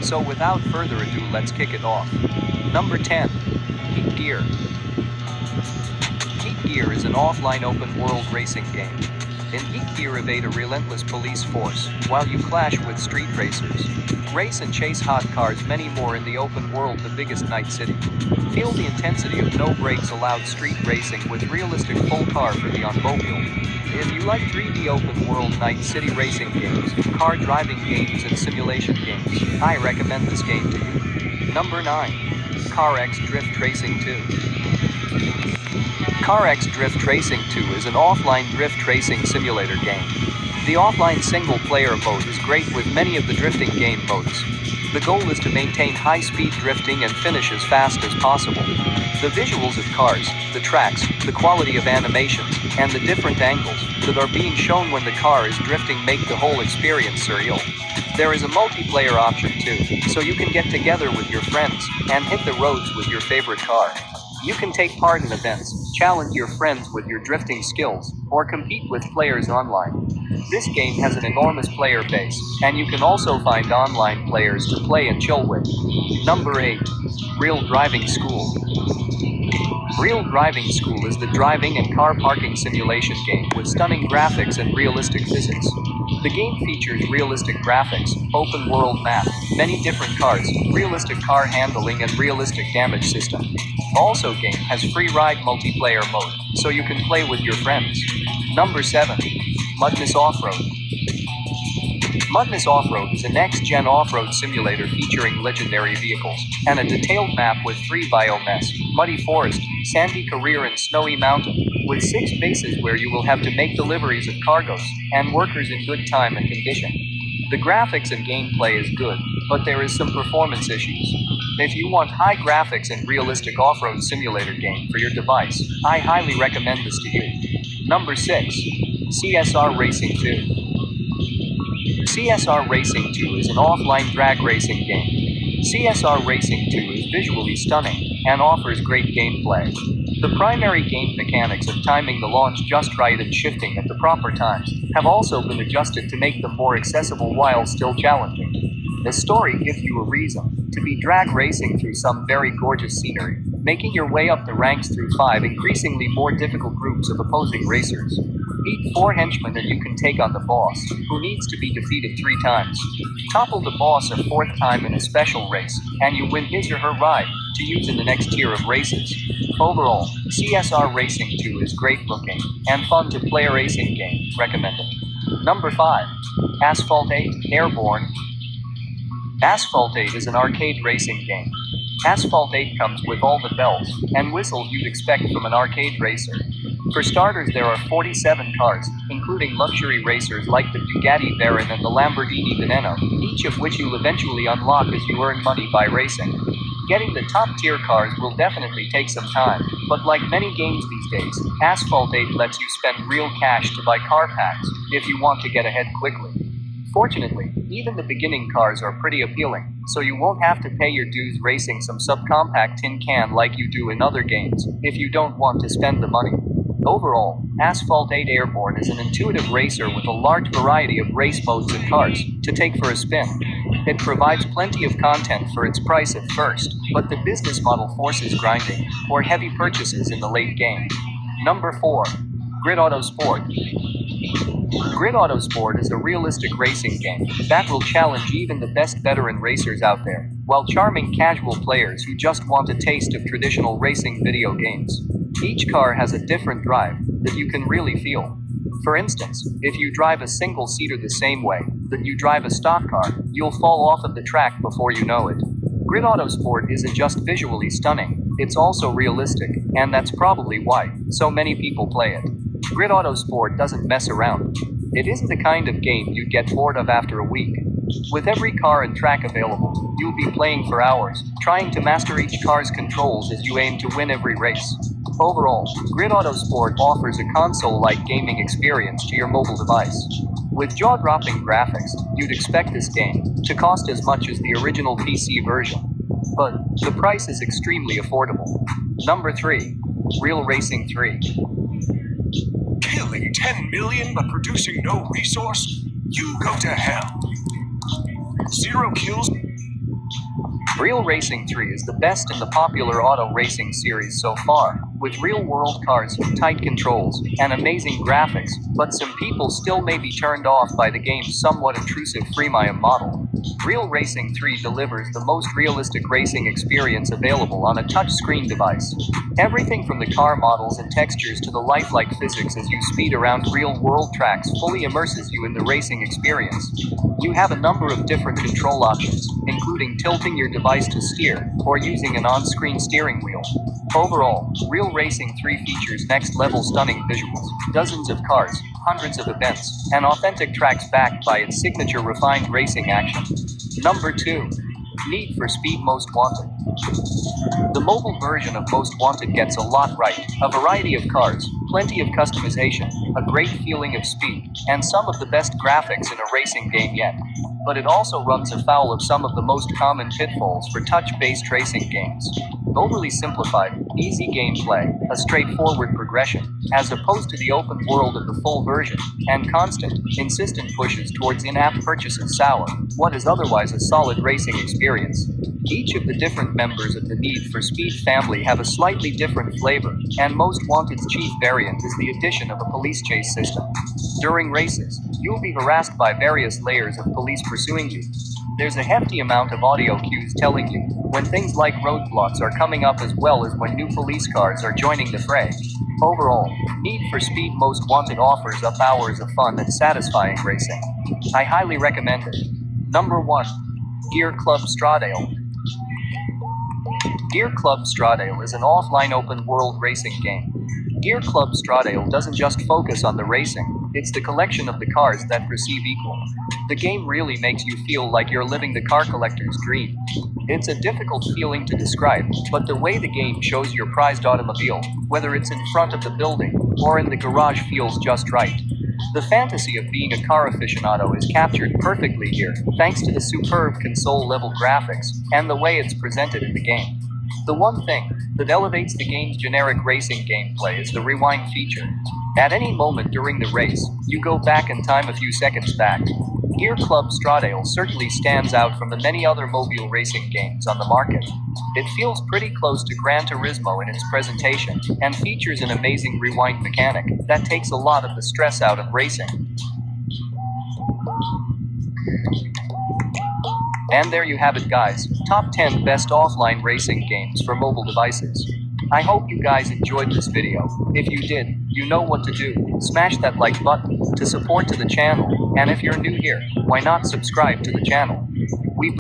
So without further ado, let's kick it off. Number 10. Heat Gear. Heat Gear is an offline open-world racing game. In Heat Gear, evade a relentless police force, while you clash with street racers. Race and chase hot cars, many more in the open world, the biggest night city. Feel the intensity of no brakes allowed street racing with realistic full car for the automobile. If you like 3D open world night city racing games, car driving games and simulation games, I recommend this game to you. Number 9. CarX Drift Racing 2. CarX Drift Racing 2 is an offline drift racing simulator game. The offline single-player mode is great with many of the drifting game modes. The goal is to maintain high-speed drifting and finish as fast as possible. The visuals of cars, the tracks, the quality of animations, and the different angles that are being shown when the car is drifting make the whole experience surreal. There is a multiplayer option too, so you can get together with your friends and hit the roads with your favorite car. You can take part in events, challenge your friends with your drifting skills, or compete with players online. This game has an enormous player base, and you can also find online players to play and chill with. Number 8. Real Driving School. Real Driving School is the driving and car parking simulation game with stunning graphics and realistic physics. The game features realistic graphics, open world map, many different cars, realistic car handling and realistic damage system. Also, game has free ride multiplayer mode, so you can play with your friends. Number 7. Miss Offroad. Miss Offroad is a next-gen off-road simulator featuring legendary vehicles and a detailed map with 3 biomes, muddy forest, sandy career and snowy mountain, with 6 bases where you will have to make deliveries of cargoes and workers in good time and condition. The graphics and gameplay is good, but there is some performance issues. If you want high graphics and realistic off-road simulator game for your device, I highly recommend this to you. Number 6. CSR Racing 2. CSR Racing 2 is an offline drag racing game. CSR Racing 2 is visually stunning and offers great gameplay. The primary game mechanics of timing the launch just right and shifting at the proper times have also been adjusted to make them more accessible while still challenging. The story gives you a reason to be drag racing through some very gorgeous scenery, making your way up the ranks through 5 increasingly more difficult groups of opposing racers. Beat 4 henchmen and you can take on the boss, who needs to be defeated 3 times. Topple the boss a 4th time in a special race, and you win his or her ride to use in the next tier of races. Overall, CSR Racing 2 is great looking and fun to play racing game, recommended. Number 5. Asphalt 8, Airborne. Asphalt 8 is an arcade racing game. Asphalt 8 comes with all the bells and whistles you'd expect from an arcade racer. For starters, there are 47 cars, including luxury racers like the Bugatti Veyron and the Lamborghini Veneno, each of which you'll eventually unlock as you earn money by racing. Getting the top-tier cars will definitely take some time, but like many games these days, Asphalt 8 lets you spend real cash to buy car packs if you want to get ahead quickly. Fortunately, even the beginning cars are pretty appealing, so you won't have to pay your dues racing some subcompact tin can like you do in other games if you don't want to spend the money. Overall, Asphalt 8 Airborne is an intuitive racer with a large variety of race modes and cars to take for a spin. It provides plenty of content for its price at first, but the business model forces grinding or heavy purchases in the late game. Number 4. Grid Auto Sport. Grid Auto Sport is a realistic racing game that will challenge even the best veteran racers out there, while charming casual players who just want a taste of traditional racing video games. Each car has a different drive that you can really feel. For instance, if you drive a single-seater the same way that you drive a stock car, you'll fall off of the track before you know it. Grid Auto Sport isn't just visually stunning, it's also realistic, and that's probably why so many people play it. Grid Auto Sport doesn't mess around. It isn't the kind of game you'd get bored of after a week. With every car and track available, you'll be playing for hours, trying to master each car's controls as you aim to win every race. Overall, Grid Auto Sport offers a console-like gaming experience to your mobile device. With jaw-dropping graphics, you'd expect this game to cost as much as the original PC version. But the price is extremely affordable. Number 3. Real Racing 3. Killing 10 million but producing no resource? You go to hell. 0 kills, Real Racing 3 is the best in the popular auto racing series so far, with real-world cars, tight controls, and amazing graphics, but some people still may be turned off by the game's somewhat intrusive freemium model. Real Racing 3 delivers the most realistic racing experience available on a touchscreen device. Everything from the car models and textures to the lifelike physics as you speed around real-world tracks fully immerses you in the racing experience. You have a number of different control options, including tilting your device to steer, or using an on-screen steering wheel. Overall, Real Racing 3 features next-level stunning visuals, dozens of cars, hundreds of events, and authentic tracks backed by its signature refined racing action. Number 2. Need for Speed Most Wanted. The mobile version of Most Wanted gets a lot right. A variety of cars, plenty of customization, a great feeling of speed, and some of the best graphics in a racing game yet. But it also runs afoul of some of the most common pitfalls for touch-based racing games. Overly simplified, easy gameplay, a straightforward progression, as opposed to the open world of the full version, and constant, insistent pushes towards in-app purchases sour what is otherwise a solid racing experience. Each of the different members of the Need for Speed family have a slightly different flavor, and Most Wanted's chief variant is the addition of a police chase system. During races, you'll be harassed by various layers of police pursuing you. There's a hefty amount of audio cues telling you when things like roadblocks are coming up, as well as when new police cars are joining the fray. Overall, Need for Speed Most Wanted offers up hours of fun and satisfying racing. I highly recommend it. Number 1. Gear Club Stradale. Gear Club Stradale is an offline open-world racing game. Gear Club Stradale doesn't just focus on the racing, it's the collection of the cars that perceive equal. The game really makes you feel like you're living the car collector's dream. It's a difficult feeling to describe, but the way the game shows your prized automobile, whether it's in front of the building or in the garage, feels just right. The fantasy of being a car aficionado is captured perfectly here, thanks to the superb console-level graphics and the way it's presented in the game. The one thing that elevates the game's generic racing gameplay is the rewind feature. At any moment during the race, you go back in time a few seconds back. Gear Club Stradale certainly stands out from the many other mobile racing games on the market. It feels pretty close to Gran Turismo in its presentation, and features an amazing rewind mechanic that takes a lot of the stress out of racing. And there you have it, guys. Top 10 best offline racing games for mobile devices. I hope you guys enjoyed this video. If you did, you know what to do. Smash that like button to support to the channel, and if you're new here, why not subscribe to the channel?